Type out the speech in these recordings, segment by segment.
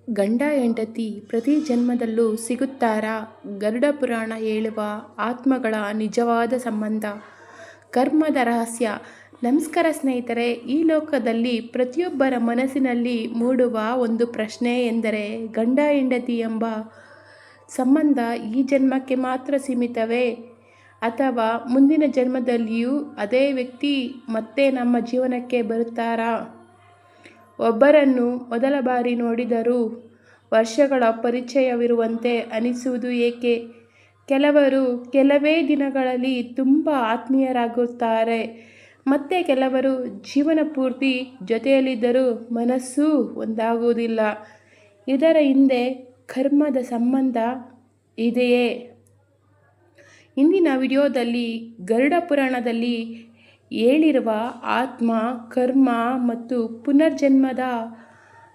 ಗಂಡ ಹೆಂಡತಿ ಪ್ರತಿ ಜನ್ಮದಲ್ಲೂ ಸಿಗುತ್ತಾರಾ? ಗರುಡ ಪುರಾಣ ಹೇಳುವ ಆತ್ಮಗಳ ನಿಜವಾದ ಸಂಬಂಧ, ಕರ್ಮದ ರಹಸ್ಯ. ನಮಸ್ಕಾರ ಸ್ನೇಹಿತರೆ, ಈ ಲೋಕದಲ್ಲಿ ಪ್ರತಿಯೊಬ್ಬರ ಮನಸ್ಸಿನಲ್ಲಿ ಮೂಡುವ ಒಂದು ಪ್ರಶ್ನೆ ಎಂದರೆ ಗಂಡ ಹೆಂಡತಿ ಎಂಬ ಸಂಬಂಧ ಈ ಜನ್ಮಕ್ಕೆ ಮಾತ್ರ ಸೀಮಿತವೇ, ಅಥವಾ ಮುಂದಿನ ಜನ್ಮದಲ್ಲಿಯೂ ಅದೇ ವ್ಯಕ್ತಿ ಮತ್ತೆ ನಮ್ಮ ಜೀವನಕ್ಕೆ ಬರುತ್ತಾರಾ? ಒಬ್ಬರನ್ನು ಮೊದಲ ಬಾರಿ ನೋಡಿದರೂ ವರ್ಷಗಳ ಪರಿಚಯವಿರುವಂತೆ ಅನಿಸುವುದು ಏಕೆ? ಕೆಲವರು ಕೆಲವೇ ದಿನಗಳಲ್ಲಿ ತುಂಬ ಆತ್ಮೀಯರಾಗುತ್ತಾರೆ, ಮತ್ತೆ ಕೆಲವರು ಜೀವನ ಪೂರ್ತಿ ಜೊತೆಯಲ್ಲಿದ್ದರೂ ಮನಸ್ಸು ಒಂದಾಗುವುದಿಲ್ಲ. ಇದರ ಹಿಂದೆ ಕರ್ಮದ ಸಂಬಂಧ ಇದೆಯೇ? ಇಂದಿನ ವಿಡಿಯೋದಲ್ಲಿ ಗರುಡ ಪುರಾಣದಲ್ಲಿ ಹೇಳಿರುವ ಆತ್ಮ, ಕರ್ಮ ಮತ್ತು ಪುನರ್ಜನ್ಮದ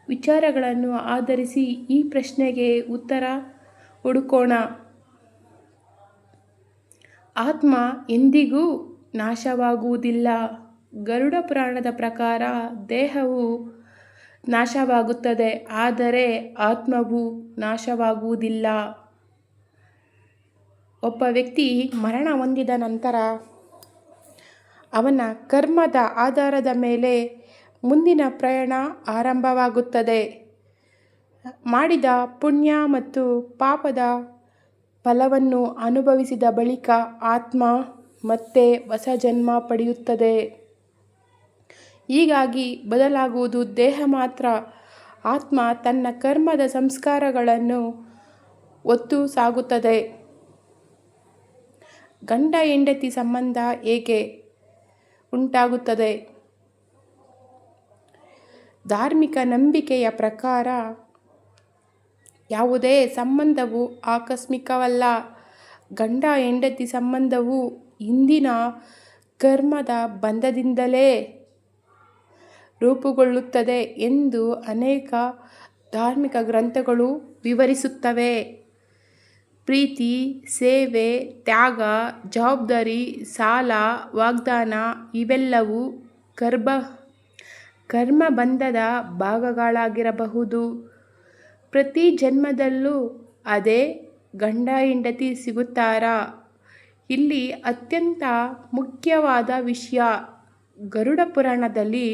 ವಿಚಾರಗಳನ್ನು ಆಧರಿಸಿ ಈ ಪ್ರಶ್ನೆಗೆ ಉತ್ತರ ಹುಡುಕೋಣ. ಆತ್ಮ ಎಂದಿಗೂ ನಾಶವಾಗುವುದಿಲ್ಲ. ಗರುಡ ಪುರಾಣದ ಪ್ರಕಾರ ದೇಹವು ನಾಶವಾಗುತ್ತದೆ, ಆದರೆ ಆತ್ಮವು ನಾಶವಾಗುವುದಿಲ್ಲ. ಒಬ್ಬ ವ್ಯಕ್ತಿ ಮರಣ ಹೊಂದಿದ ನಂತರ ಅವನ ಕರ್ಮದ ಆಧಾರದ ಮೇಲೆ ಮುಂದಿನ ಪ್ರಯಾಣ ಆರಂಭವಾಗುತ್ತದೆ. ಮಾಡಿದ ಪುಣ್ಯ ಮತ್ತು ಪಾಪದ ಫಲವನ್ನು ಅನುಭವಿಸಿದ ಬಳಿಕ ಆತ್ಮ ಮತ್ತೆ ಹೊಸ ಜನ್ಮ ಪಡೆಯುತ್ತದೆ. ಹೀಗಾಗಿ ಬದಲಾಗುವುದು ದೇಹ ಮಾತ್ರ. ಆತ್ಮ ತನ್ನ ಕರ್ಮದ ಸಂಸ್ಕಾರಗಳನ್ನು ಹೊತ್ತು ಸಾಗುತ್ತದೆ. ಗಂಡ ಹೆಂಡತಿ ಸಂಬಂಧ ಹೇಗೆ ಉಂಟಾಗುತ್ತದೆ? ಧಾರ್ಮಿಕ ನಂಬಿಕೆಯ ಪ್ರಕಾರ ಯಾವುದೇ ಸಂಬಂಧವು ಆಕಸ್ಮಿಕವಲ್ಲ. ಗಂಡ ಹೆಂಡತಿ ಸಂಬಂಧವು ಹಿಂದಿನ ಕರ್ಮದ ಬಂಧದಿಂದಲೇ ರೂಪುಗೊಳ್ಳುತ್ತದೆ ಎಂದು ಅನೇಕ ಧಾರ್ಮಿಕ ಗ್ರಂಥಗಳು ವಿವರಿಸುತ್ತವೆ. ಪ್ರೀತಿ, ಸೇವೆ, ತ್ಯಾಗ, ಜವಾಬ್ದಾರಿ, ಸಾಲ, ವಾಗ್ದಾನ ಇವೆಲ್ಲವೂ ಕರ್ಮಬಂಧದ ಭಾಗಗಳಾಗಿರಬಹುದು. ಪ್ರತಿ ಜನ್ಮದಲ್ಲೂ ಅದೇ ಗಂಡ ಹೆಂಡತಿ ಸಿಗುತ್ತಾರಾ? ಇಲ್ಲಿ ಅತ್ಯಂತ ಮುಖ್ಯವಾದ ವಿಷಯ, ಗರುಡ ಪುರಾಣದಲ್ಲಿ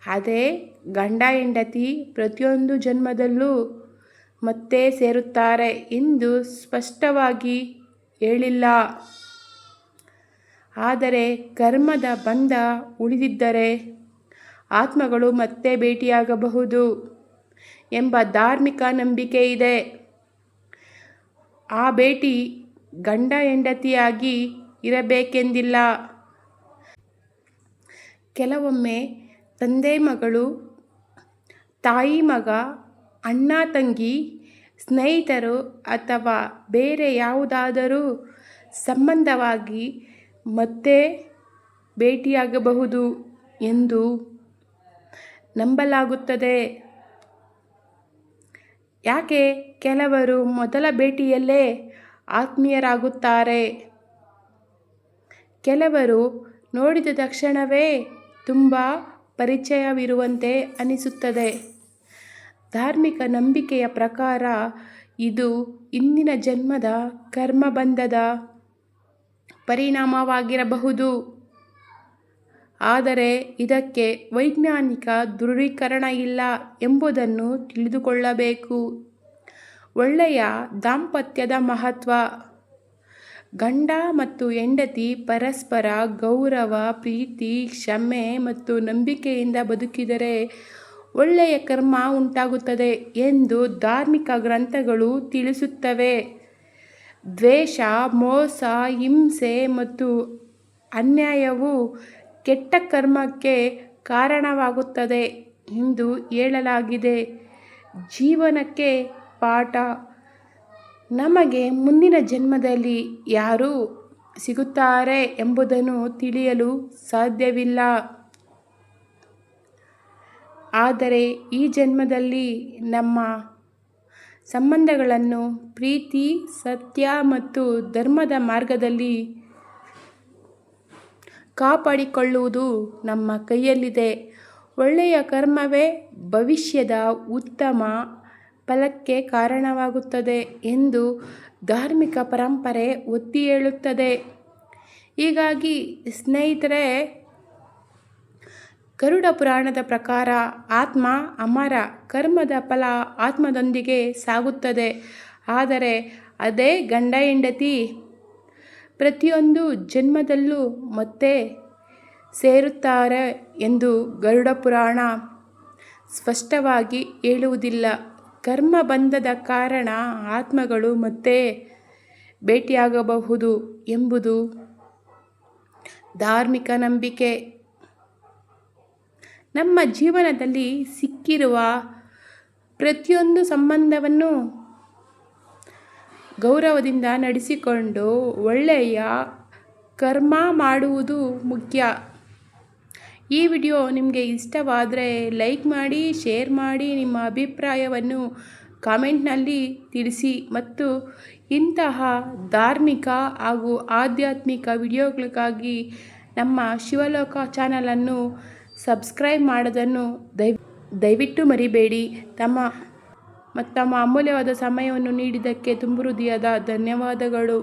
ಅದೇ ಗಂಡ ಹೆಂಡತಿ ಪ್ರತಿಯೊಂದು ಜನ್ಮದಲ್ಲೂ ಮತ್ತೆ ಸೇರುತ್ತಾರೆ ಎಂದು ಸ್ಪಷ್ಟವಾಗಿ ಹೇಳಿಲ್ಲ. ಆದರೆ ಕರ್ಮದ ಬಂಧ ಉಳಿದಿದ್ದರೆ ಆತ್ಮಗಳು ಮತ್ತೆ ಭೇಟಿಯಾಗಬಹುದು ಎಂಬ ಧಾರ್ಮಿಕ ನಂಬಿಕೆ ಇದೆ. ಆ ಭೇಟಿ ಗಂಡ ಹೆಂಡತಿಯಾಗಿ ಇರಬೇಕೆಂದಿಲ್ಲ. ಕೆಲವೊಮ್ಮೆ ತಂದೆ ಮಗಳು, ತಾಯಿ ಮಗ, ಅಣ್ಣ ತಂಗಿ, ಸ್ನೇಹಿತರು ಅಥವಾ ಬೇರೆ ಯಾವುದಾದರೂ ಸಂಬಂಧವಾಗಿ ಮತ್ತೆ ಭೇಟಿಯಾಗಬಹುದು ಎಂದು ನಂಬಲಾಗುತ್ತದೆ. ಯಾಕೆ ಕೆಲವರು ಮೊದಲ ಭೇಟಿಯಲ್ಲೇ ಆತ್ಮೀಯರಾಗುತ್ತಾರೆ? ಕೆಲವರು ನೋಡಿದ ತಕ್ಷಣವೇ ತುಂಬ ಪರಿಚಯವಿರುವಂತೆ ಅನಿಸುತ್ತದೆ. ಧಾರ್ಮಿಕ ನಂಬಿಕೆಯ ಪ್ರಕಾರ ಇದು ಹಿಂದಿನ ಜನ್ಮದ ಕರ್ಮಬಂಧದ ಪರಿಣಾಮವಾಗಿರಬಹುದು. ಆದರೆ ಇದಕ್ಕೆ ವೈಜ್ಞಾನಿಕ ದೃಢೀಕರಣ ಇಲ್ಲ ಎಂಬುದನ್ನು ತಿಳಿದುಕೊಳ್ಳಬೇಕು. ಒಳ್ಳೆಯ ದಾಂಪತ್ಯದ ಮಹತ್ವ. ಗಂಡ ಮತ್ತು ಹೆಂಡತಿ ಪರಸ್ಪರ ಗೌರವ, ಪ್ರೀತಿ, ಕ್ಷಮೆ ಮತ್ತು ನಂಬಿಕೆಯಿಂದ ಬದುಕಿದರೆ ಒಳ್ಳೆಯ ಕರ್ಮ ಉಂಟಾಗುತ್ತದೆ ಎಂದು ಧಾರ್ಮಿಕ ಗ್ರಂಥಗಳು ತಿಳಿಸುತ್ತವೆ. ದ್ವೇಷ, ಮೋಸ, ಹಿಂಸೆ ಮತ್ತು ಅನ್ಯಾಯವು ಕೆಟ್ಟ ಕರ್ಮಕ್ಕೆ ಕಾರಣವಾಗುತ್ತದೆ ಎಂದು ಹೇಳಲಾಗಿದೆ. ಜೀವನಕ್ಕೆ ಪಾಠ. ನಮಗೆ ಮುಂದಿನ ಜನ್ಮದಲ್ಲಿ ಯಾರು ಸಿಗುತ್ತಾರೆ ಎಂಬುದನ್ನು ತಿಳಿಯಲು ಸಾಧ್ಯವಿಲ್ಲ. ಆದರೆ ಈ ಜನ್ಮದಲ್ಲಿ ನಮ್ಮ ಸಂಬಂಧಗಳನ್ನು ಪ್ರೀತಿ, ಸತ್ಯ ಮತ್ತು ಧರ್ಮದ ಮಾರ್ಗದಲ್ಲಿ ಕಾಪಾಡಿಕೊಳ್ಳುವುದು ನಮ್ಮ ಕೈಯಲ್ಲಿದೆ. ಒಳ್ಳೆಯ ಕರ್ಮವೇ ಭವಿಷ್ಯದ ಉತ್ತಮ ಫಲಕ್ಕೆ ಕಾರಣವಾಗುತ್ತದೆ ಎಂದು ಧಾರ್ಮಿಕ ಪರಂಪರೆ ಒತ್ತಿ ಹೇಳುತ್ತದೆ. ಹೀಗಾಗಿ ಸ್ನೇಹಿತರೆ, ಗರುಡ ಪುರಾಣದ ಪ್ರಕಾರ ಆತ್ಮ ಅಮರ, ಕರ್ಮದ ಫಲ ಆತ್ಮದೊಂದಿಗೆ ಸಾಗುತ್ತದೆ. ಆದರೆ ಅದೇ ಗಂಡ ಹೆಂಡತಿ ಪ್ರತಿಯೊಂದು ಜನ್ಮದಲ್ಲೂ ಮತ್ತೆ ಸೇರುತ್ತಾರೆ ಎಂದು ಗರುಡ ಪುರಾಣ ಸ್ಪಷ್ಟವಾಗಿ ಹೇಳುವುದಿಲ್ಲ. ಕರ್ಮ ಬಂಧದ ಕಾರಣ ಆತ್ಮಗಳು ಮತ್ತೆ ಭೇಟಿಯಾಗಬಹುದು ಎಂಬುದು ಧಾರ್ಮಿಕ ನಂಬಿಕೆ. ನಮ್ಮ ಜೀವನದಲ್ಲಿ ಸಿಕ್ಕಿರುವ ಪ್ರತಿಯೊಂದು ಸಂಬಂಧವನ್ನು ಗೌರವದಿಂದ ನಡೆಸಿಕೊಂಡು ಒಳ್ಳೆಯ ಕರ್ಮ ಮಾಡುವುದು ಮುಖ್ಯ. ಈ ವಿಡಿಯೋ ನಿಮಗೆ ಇಷ್ಟವಾದರೆ ಲೈಕ್ ಮಾಡಿ, ಶೇರ್ ಮಾಡಿ, ನಿಮ್ಮ ಅಭಿಪ್ರಾಯವನ್ನು ಕಾಮೆಂಟ್ನಲ್ಲಿ ತಿಳಿಸಿ ಮತ್ತು ಇಂತಹ ಧಾರ್ಮಿಕ ಹಾಗೂ ಆಧ್ಯಾತ್ಮಿಕ ವಿಡಿಯೋಗಳಿಗಾಗಿ ನಮ್ಮ ಶಿವಲೋಕ ಚಾನಲನ್ನು ಸಬ್ಸ್ಕ್ರೈಬ್ ಮಾಡೋದನ್ನು ದಯವಿಟ್ಟು ಮರಿಬೇಡಿ. ತಮ್ಮ ಅಮೂಲ್ಯವಾದ ಸಮಯವನ್ನು ನೀಡಿದ್ದಕ್ಕೆ ತುಂಬ ಹೃದಯದ ಧನ್ಯವಾದಗಳು.